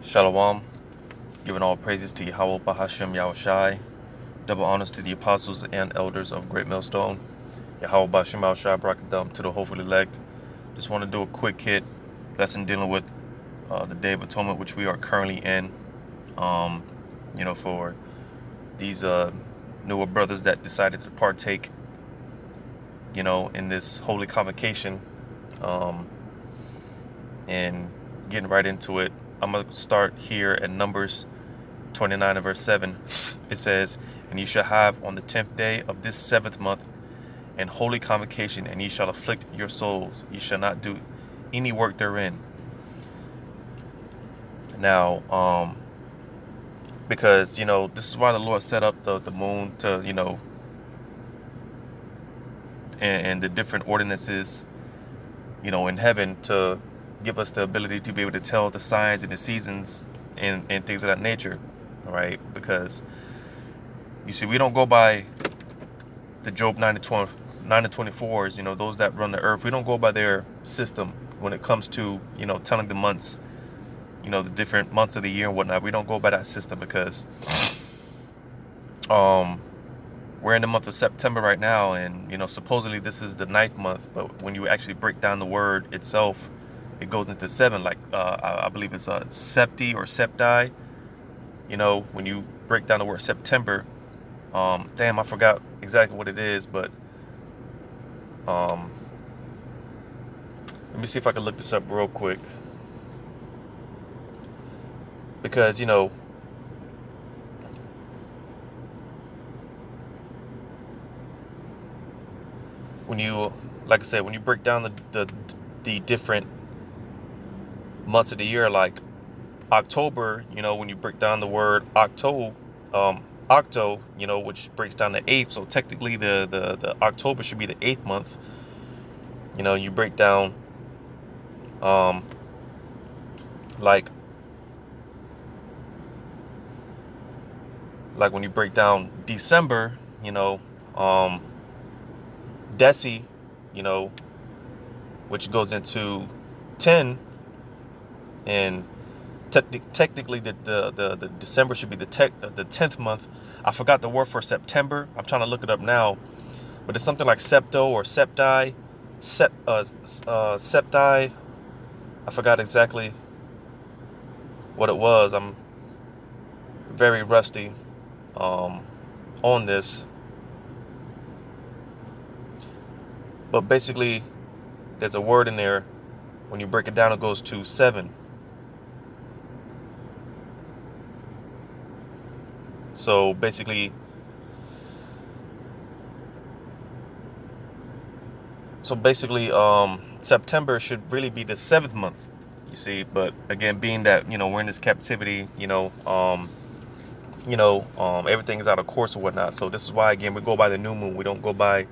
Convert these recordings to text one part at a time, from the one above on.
Shalom, giving all praises to Yahweh Bahashem Yahushai, double honors to the apostles and elders of Great Millstone, Yahweh Bahashem Yahushai Brakadam to the hopeful elect. Just want to do a quick hit lesson dealing with the Day of Atonement, which we are currently in. For these newer brothers that decided to partake, in this holy convocation, and getting right into it. I'm going to start here at Numbers 29 and verse 7. It says, "And ye shall have on the 10th day of this 7th month an holy convocation, and ye shall afflict your souls. Ye shall not do any work therein." Now, because, this is why the Lord set up the moon to, and the different ordinances, in heaven to give us the ability to be able to tell the signs and the seasons and things of that nature. All right, because you see, we don't go by the Job 9 to 24s, those that run the earth. We don't go by their system when it comes to, telling the months, the different months of the year and whatnot. We don't go by that system because we're in the month of September right now, and supposedly this is the 9th month, but when you actually break down the word itself, it goes into 7. Like I believe it's septi or septi. When you break down the word September, damn, I forgot exactly what it is, but let me see if I can look this up real quick, because when you, like I said, when you break down the different months of the year, like October, when you break down the word octo, which breaks down the 8th, so technically the October should be the 8th month. You break down like when you break down December, Deci, which goes into 10, and technically the December should be the 10th month. I forgot the word for September. I'm trying to look it up now, but it's something like septo or septi, septi. I forgot exactly what it was. I'm very rusty on this, but basically there's a word in there. When you break it down, it goes to 7. So basically, September should really be the 7th month, you see. But again, being that we're in this captivity, everything's out of course or whatnot. So this is why, again, we go by the new moon. We don't go by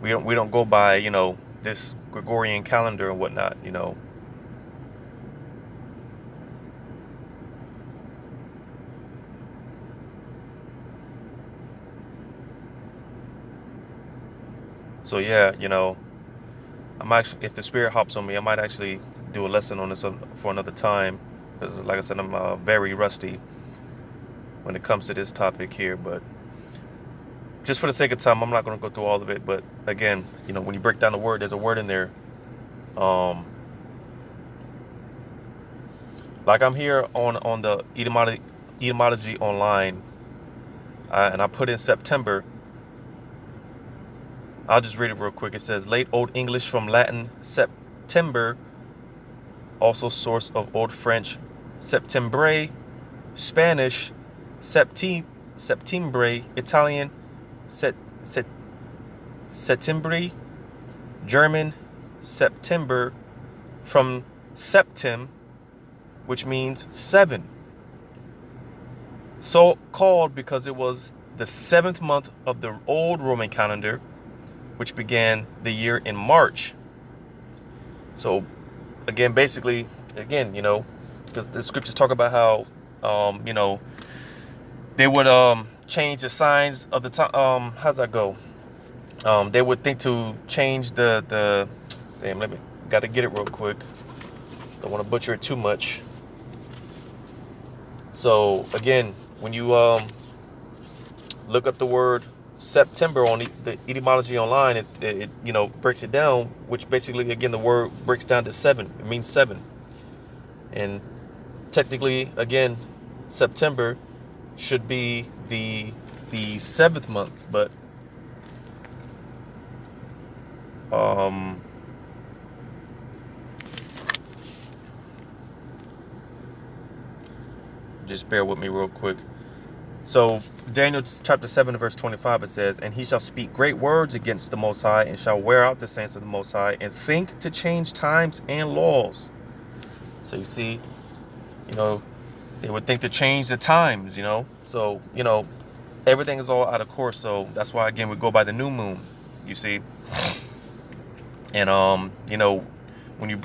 we don't go by this Gregorian calendar and whatnot. So yeah, I'm actually, if the Spirit hops on me, I might actually do a lesson on this for another time, because like I said, I'm very rusty when it comes to this topic here. But just for the sake of time, I'm not going to go through all of it. But again, when you break down the word, there's a word in there. Like I'm here on the etymology online, and I put in September. I'll just read it real quick. It says, Late Old English from Latin september, also source of Old French septembre, Spanish septembre, Italian settembre, German September, from septem, which means 7. So called because it was the 7th month of the old Roman calendar, which began the year in March. So again, basically, because the scriptures talk about how, they would change the signs of the time. How's that go? They would think to change the damn, got to get it real quick. Don't want to butcher it too much. So again, when you look up the word September on the etymology online, it breaks it down, which basically, again, the word breaks down to 7. It means 7. And technically, again, September should be the 7th month, but just bear with me real quick. So Daniel chapter 7 verse 25, it says, "And he shall speak great words against the Most High, and shall wear out the saints of the Most High, and think to change times and laws." So you see, they would think to change the times, So, everything is all out of course. So that's why, again, we go by the new moon, you see. And when you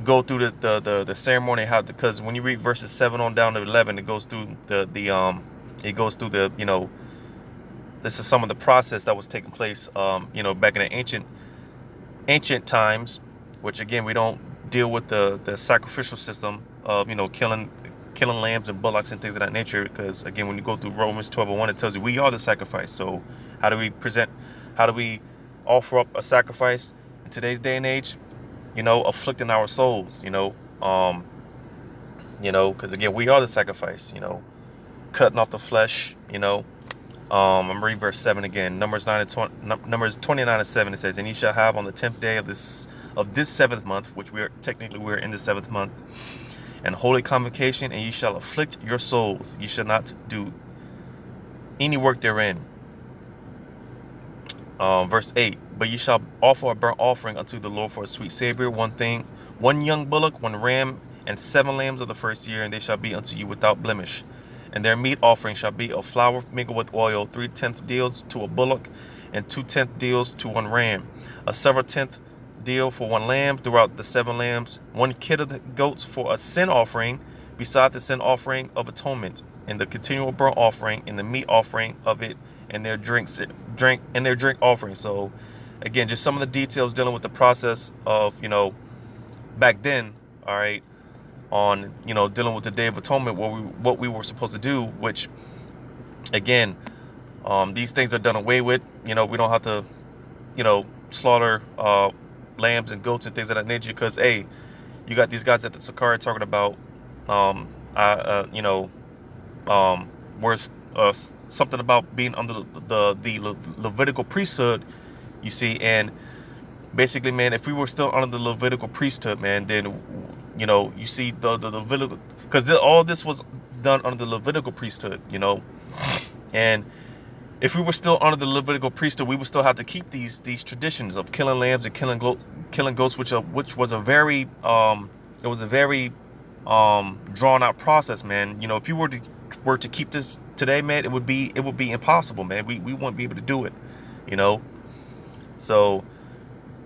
go through the ceremony, because when you read verses 7 on down to 11, it goes through this is some of the process that was taking place, back in the ancient times, which, again, we don't deal with the sacrificial system of, killing lambs and bullocks and things of that nature, because, again, when you go through Romans 12:1, it tells you we are the sacrifice. So how do we offer up a sacrifice in today's day and age? Afflicting our souls, because, again, we are the sacrifice, cutting off the flesh, I'm reading verse 7 again. Numbers 29:7, it says, "And ye shall have on the 10th day of this 7th month," which we're in the 7th month, "and holy convocation, and ye shall afflict your souls. Ye shall not do any work therein." Verse 8, "But ye shall offer a burnt offering unto the Lord for a sweet savor, one young bullock, one ram, and 7 lambs of the first year, and they shall be unto you without blemish. And their meat offering shall be of flour mingled with oil, 3/10 deals to a bullock, and 2/10 deals to one ram, a 7/10 deal for one lamb throughout the 7 lambs, 1 kid of the goats for a sin offering, beside the sin offering of atonement, and the continual burnt offering, and the meat offering of it, and their drink offering." So again, just some of the details dealing with the process of, back then, all right, on, dealing with the Day of Atonement, what we were supposed to do, which, again, these things are done away with. We don't have to, slaughter lambs and goats and things of that nature, because, hey, you got these guys at the Sakari talking about, where's something about being under the Levitical priesthood, you see. And basically, man, if we were still under the Levitical priesthood, man, then, you see the Levitical, because all this was done under the Levitical priesthood, and if we were still under the Levitical priesthood, we would still have to keep these traditions of killing lambs and killing goats, which was a very drawn out process, man. If you were to keep this today, man, it would be impossible, man. We wouldn't be able to do it, So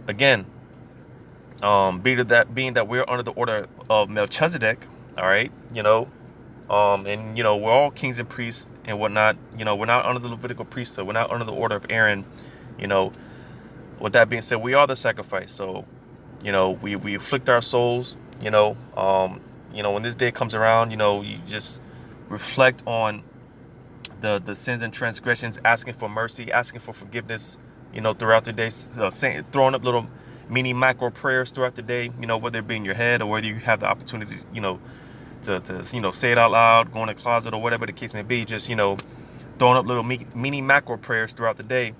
again, being that we're under the order of Melchizedek, all right, and we're all kings and priests and whatnot. We're not under the Levitical priesthood. We're not under the order of Aaron. With that being said, we are the sacrifice. So, we afflict our souls. When this day comes around, you just reflect on the sins and transgressions, asking for mercy, asking for forgiveness, throughout the day, throwing up little mini macro prayers throughout the day, whether it be in your head or whether you have the opportunity, to say it out loud, go in the closet, or whatever the case may be, just, throwing up little mini macro prayers throughout the day,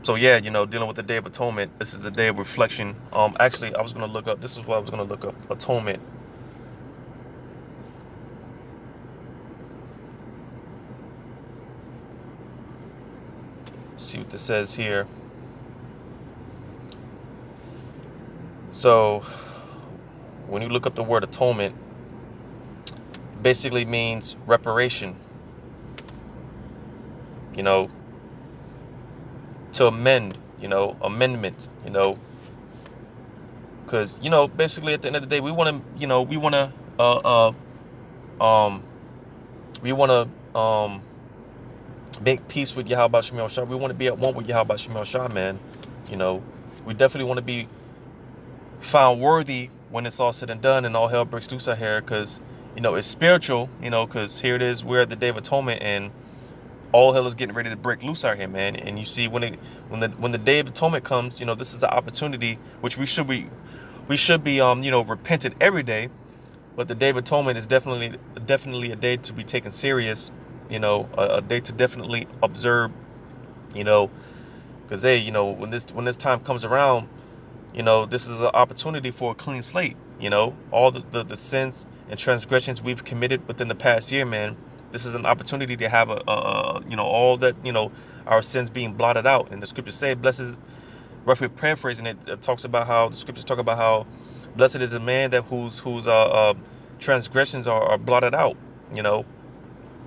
so yeah, dealing with the Day of Atonement, this is a day of reflection. Actually, this is what I was going to look up, atonement. See what this says here. So when you look up the word atonement, it basically means reparation, to amend, amendment, because, basically at the end of the day, we want to make peace with Yahweh Shemel Shah. We want to be at one with Yahweh Shemel Shah, man, We definitely want to be found worthy when it's all said and done and all hell breaks loose out here, because it's spiritual, because here it is, we're at the Day of Atonement, and all hell is getting ready to break loose out here, man. And you see, when the Day of Atonement comes, this is the opportunity which we should be repentant every day, but the Day of Atonement is definitely a day to be taken serious, a day to definitely observe, because hey, when this time comes around, this is an opportunity for a clean slate. All the sins and transgressions we've committed within the past year, man. This is an opportunity to have all that, our sins being blotted out. And the scriptures say, blessed, roughly paraphrasing it, talks about how the scriptures talk about how blessed is the man that whose transgressions are blotted out.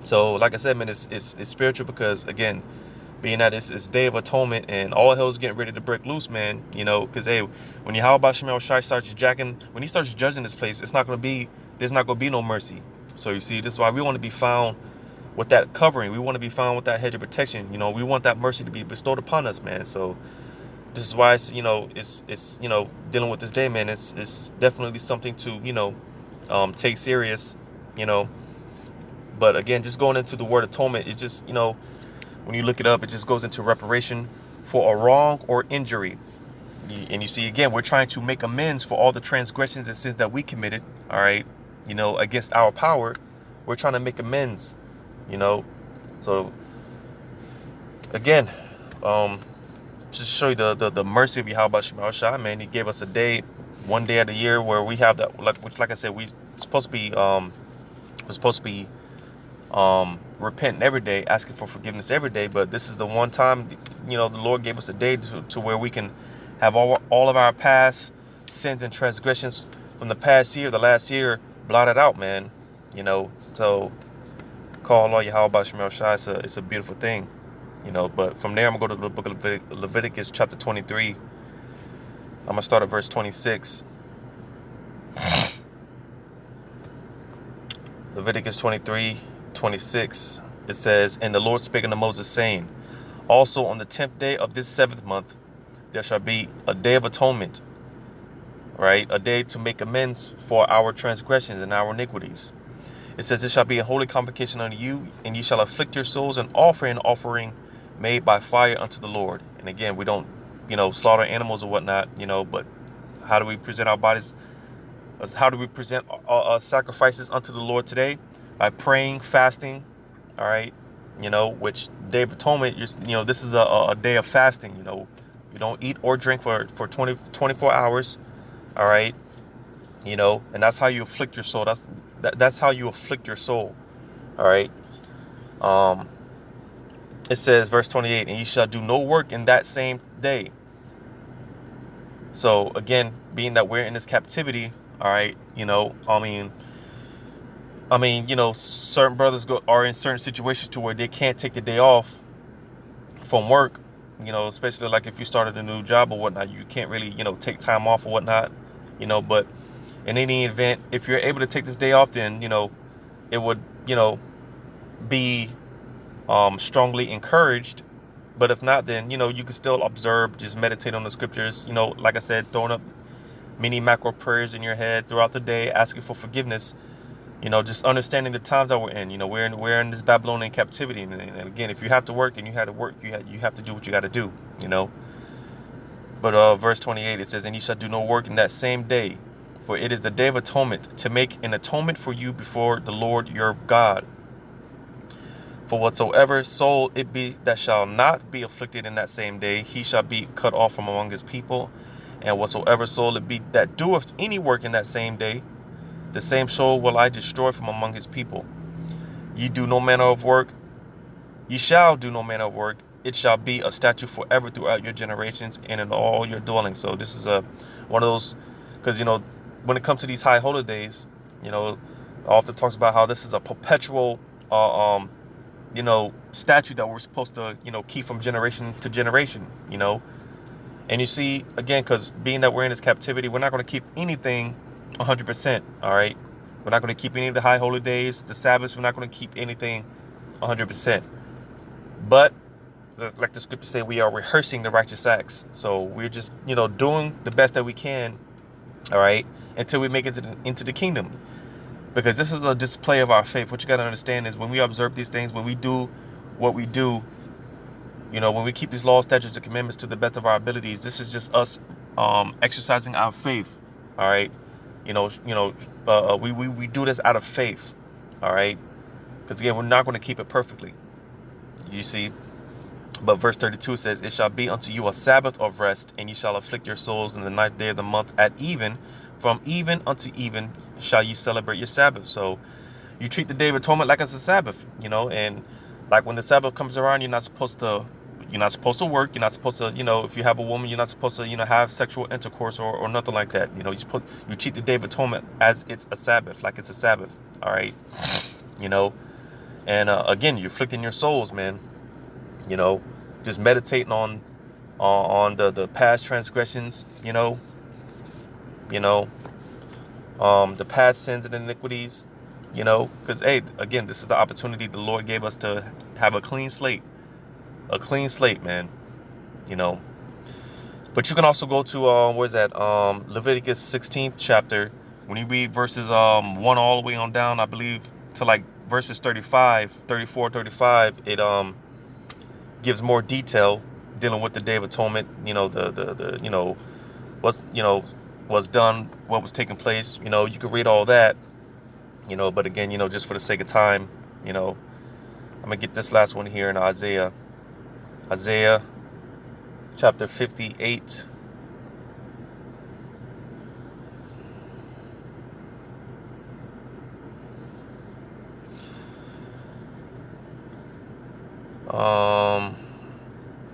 So like I said, man, it's spiritual, because again, being that it's Day of Atonement and all hell's getting ready to break loose, man. Because hey, when Yahweh Shemel Shai starts when he starts judging this place, there's not gonna be no mercy. So you see, this is why we want to be found with that covering. We want to be found with that hedge of protection. We want that mercy to be bestowed upon us, man. So this is why it's dealing with this day, man. It's definitely something to take serious. But again, just going into the word atonement, it's just when you look it up, it just goes into reparation for a wrong or injury. And you see, again, we're trying to make amends for all the transgressions and sins that we committed, all right, against our power. We're trying to make amends, So, again, just show you the mercy of Yahweh Shemel Shai, man. He gave us a day, one day of the year where we have that, like I said, we're supposed to be repenting every day, asking for forgiveness every day. But this is the one time, the Lord gave us a day to where we can have all of our past sins and transgressions from the past year, the last year, blotted out, man. So call Allah Yahweh Shemel Shai. It's a beautiful thing, But from there, I'm gonna go to the book of Leviticus, chapter 23. I'm gonna start at verse 26. Leviticus 23:26. It says, "And the Lord spake unto Moses, saying, Also on the 10th day of this 7th month, there shall be a day of atonement," right? A day to make amends for our transgressions and our iniquities. It says, "It shall be a holy convocation unto you, and ye shall afflict your souls and offer an offering made by fire unto the Lord." And again, we don't, slaughter animals or whatnot, but how do we present our bodies? How do we present sacrifices unto the Lord today? By praying, fasting, all right? Which Day of Atonement, this is a day of fasting. You don't eat or drink for 24 hours, all right? And that's how you afflict your soul. That's how you afflict your soul, all right? It says, verse 28, "And ye shall do no work in that same day." So again, being that we're in this captivity, all right, certain brothers are in certain situations to where they can't take the day off from work, especially like if you started a new job or whatnot, you can't really, take time off or whatnot, but in any event, if you're able to take this day off, then, it would, be strongly encouraged. But if not, then, you can still observe, just meditate on the scriptures, like I said, throwing up many macro prayers in your head throughout the day, asking for forgiveness, just understanding the times that we're in. We're in this Babylonian captivity, and again, if you have to work, then you have to work. You have to do what you got to do, But verse 28, it says, "And ye shall do no work in that same day, for it is the Day of Atonement, to make an atonement for you before the Lord your God. For whatsoever soul it be that shall not be afflicted in that same day, he shall be cut off from among his people. And whatsoever soul it be that doeth any work in that same day, the same soul will I destroy from among his people. Ye do no manner of work, ye shall do no manner of work. It shall be a statute forever throughout your generations and in all your dwellings." So this is one of those, because when it comes to these high holidays, often talks about how this is a perpetual statute that we're supposed to keep from generation to generation. And you see, again, because being that we're in this captivity, we're not going to keep anything 100%. All right, we're not going to keep any of the high holy days, the Sabbaths. We're not going to keep anything 100%. But like the scripture say, we are rehearsing the righteous acts. So we're just, doing the best that we can, all right, until we make it into the kingdom. Because this is a display of our faith. What you got to understand is when we observe these things, when we do what we do, when we keep these laws, statutes, and commandments to the best of our abilities, this is just us exercising our faith, all right? We do this out of faith, all right? Because again, we're not going to keep it perfectly, you see. But verse 32 says, "It shall be unto you a Sabbath of rest, and ye shall afflict your souls in the ninth day of the month at even. From even unto even shall you celebrate your Sabbath." So you treat the Day of Atonement like it's a Sabbath, and like when the Sabbath comes around, you're not supposed to work. You're not supposed to, if you have a woman, you're not supposed to, have sexual intercourse or nothing like that. You treat the Day of Atonement as it's a Sabbath, like it's a Sabbath. All right. And again, you're afflicting your souls, man. Just meditating on the past transgressions, the past sins and iniquities, because, hey, again, this is the opportunity the Lord gave us to have a clean slate, man, But you can also go to, Leviticus 16th chapter. When you read verses 1 all the way on down, I believe, to like verses 34, 35, it gives more detail dealing with the Day of Atonement, what's done, what was taking place. You can read all that, but again, just for the sake of time, I'm gonna get this last one here in Isaiah chapter 58.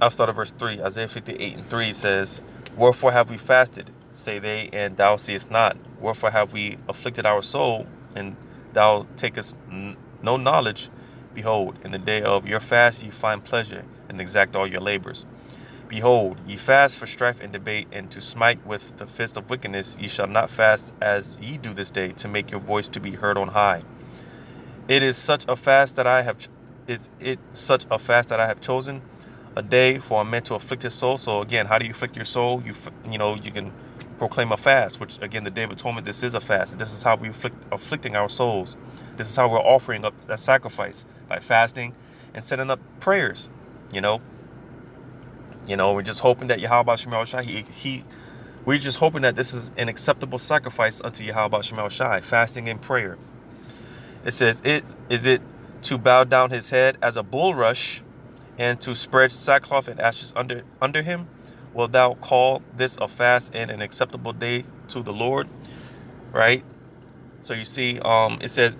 I'll start at verse 3. Isaiah 58:3 says, "Wherefore have we fasted, say they, and thou seest not? Wherefore have we afflicted our soul, and thou takest no knowledge? Behold, in the day of your fast ye find pleasure, and exact all your labors. Behold, ye fast for strife and debate, and to smite with the fist of wickedness. Ye shall not fast as ye do this day, to make your voice to be heard on high. It is such a fast that I have chosen, a day for a man to afflict his soul." So again, how do you afflict your soul? You can proclaim a fast, which again, the Day of Atonement, this is a fast. This is how we afflicting our souls. This is how we're offering up a sacrifice, by fasting and setting up prayers. We're just hoping that Yahweh Shemel Shai, we're just hoping that this is an acceptable sacrifice unto Yahweh Shemel Shai, fasting and prayer. It says, is it to bow down his head as a bulrush, and to spread sackcloth and ashes under him? Wilt thou call this a fast and an acceptable day to the Lord? Right? So you see, it says,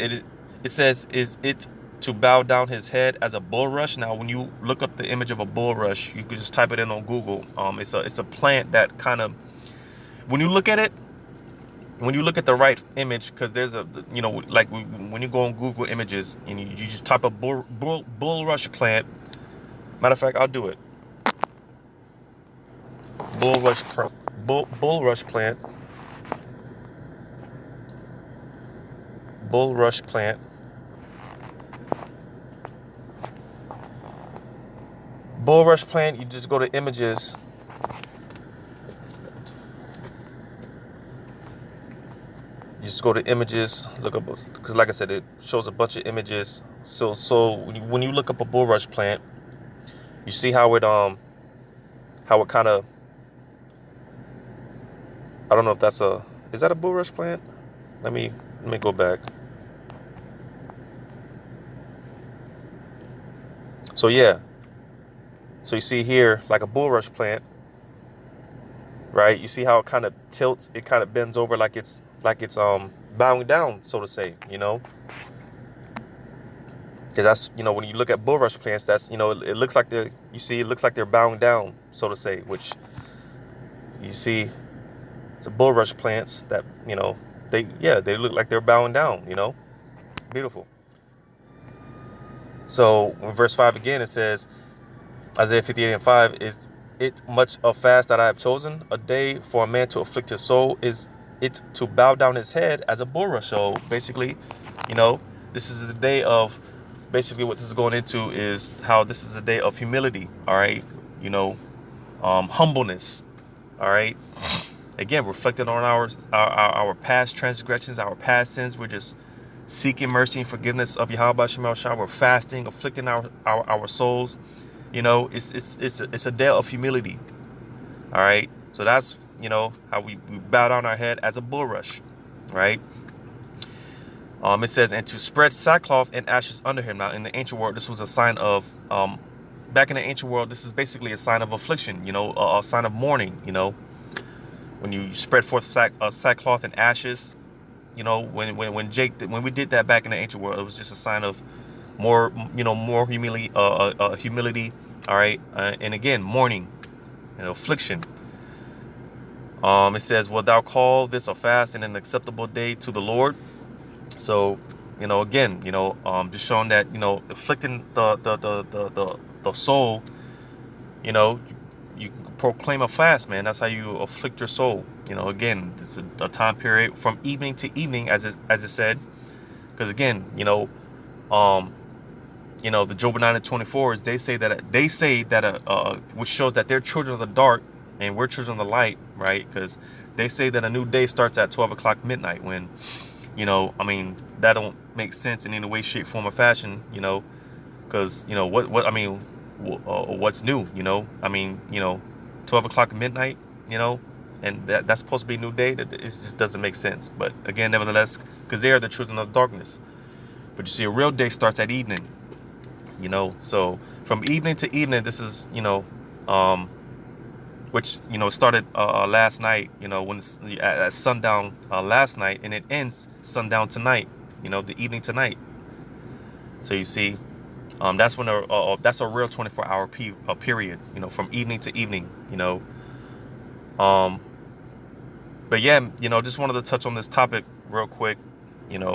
is it to bow down his head as a bulrush? Now, when you look up the image of a bulrush, you can just type it in on Google. It's a plant that kind of, when you look at the right image, because there's like when you go on Google Images and you just type a bulrush plant. Matter of fact, I'll do it. Bulrush plant. Bulrush plant. Bulrush plant. You just go to images. You just go to images, look up, because like I said, it shows a bunch of images. So when you look up a bulrush plant, you see how it kind of, I don't know if is that a bulrush plant? Let me go back. So yeah, so you see here, like a bulrush plant, right? You see how it kind of tilts, it kind of bends over like it's bowing down, so to say, because that's, when you look at bulrush plants, that's, it looks like it looks like they're bowing down, so to say, which you see, it's a bulrush plants that, they look like they're bowing down, beautiful. So in verse 5 again, it says, Isaiah 58:5, "Is it much a fast that I have chosen, a day for a man to afflict his soul? Is it to bow down his head as a bulrush?" So basically, this is a day of basically what this is going into is how this is a day of humility. All right, humbleness. All right, again, reflecting on our past transgressions, our past sins. We're just seeking mercy and forgiveness of Yahweh Shema Shah. We're fasting, afflicting our souls. It's a day of humility. All right, so that's how we bow down our head as a bulrush, right? It says, and to spread sackcloth and ashes under him. Now, in the ancient world, this was a sign of, back in the ancient world, this is basically a sign of affliction, a sign of mourning, when you spread forth sackcloth and ashes, when we did that back in the ancient world, it was just a sign of more humility, all right, and again, mourning, affliction. It says, "Wilt thou call this a fast and an acceptable day to the Lord?" So, again, just showing that, afflicting the soul, you proclaim a fast, man. That's how you afflict your soul. Again, it's a time period from evening to evening, as it said, because again, the Job 9:24 is they say that which shows that they're children of the dark and we're children of the light, right? Because they say that a new day starts at 12 o'clock midnight when. That don't make sense in any way, shape, form, or fashion, because, what's new, 12 o'clock midnight, and that's supposed to be a new day. That it just doesn't make sense. But again, nevertheless, because they are the children of darkness. But you see, a real day starts at evening, so from evening to evening, this is, which started last night, when at sundown last night, and it ends sundown tonight, the evening tonight. So you see, that's when that's a real 24-hour period, from evening to evening, but yeah, just wanted to touch on this topic real quick,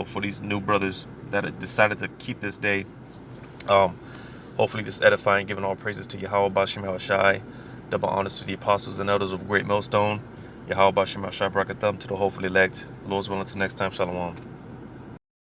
for these new brothers that have decided to keep this day. Hopefully just edifying, giving all praises to Yahweh Bashim Shai. Double honors to the apostles and elders of Great Millstone. Yahweh Bashim Shai Brakatham to the hopefully elect. Lord's willing, until next time. Shalom.